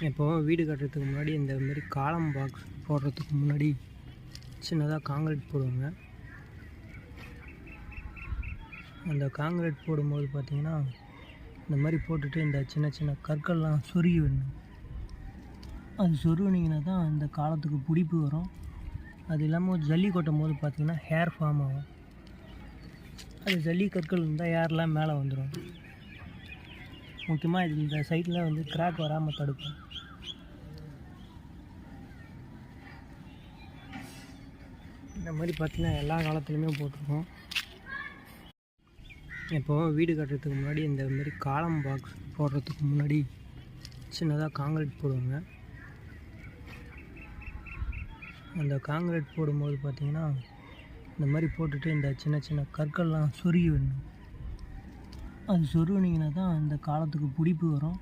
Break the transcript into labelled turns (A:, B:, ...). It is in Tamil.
A: எப்போவும் வீடு கட்டுறதுக்கு முன்னாடி இந்த மாதிரி காலம் பாக்ஸ் போடுறதுக்கு முன்னாடி சின்னதாக காங்கிரீட் போடுவாங்க. அந்த காங்கிரீட் போடும்போது பார்த்திங்கன்னா இந்த மாதிரி போட்டுட்டு இந்த சின்ன சின்ன கற்கள்லாம் சொருகி விடணும். அது சொருகினீங்கன்னா தான் இந்த காலத்துக்கு பிடிப்பு வரும். அது இல்லாமல் ஜல்லி கொட்டும் போது பார்த்திங்கன்னா ஹேர் ஃபார்ம் ஆகும். அது ஜல்லி கற்கள் இருந்தால் ஹேர்லாம் மேலே வந்துடும். முக்கியமாக இது இந்த சைடில் வந்து கிராக் வராமல் தடுக்கும். இந்த மாதிரி பார்த்திங்கன்னா எல்லா காலத்துலையுமே போட்டிருக்கோம். எப்போவும் வீடு கட்டுறதுக்கு முன்னாடி இந்த மாதிரி காலம் பாக்ஸ் போடுறதுக்கு முன்னாடி சின்னதாக காங்கிரீட் போடுவாங்க. அந்த காங்கிரீட் போடும்போது பார்த்திங்கன்னா இந்த மாதிரி போட்டுட்டு இந்த சின்ன சின்ன கற்கள்லாம் சொருகி விடணும். அது சொருகினீங்கன்னா தான் இந்த காலத்துக்கு பிடிப்பு வரும்.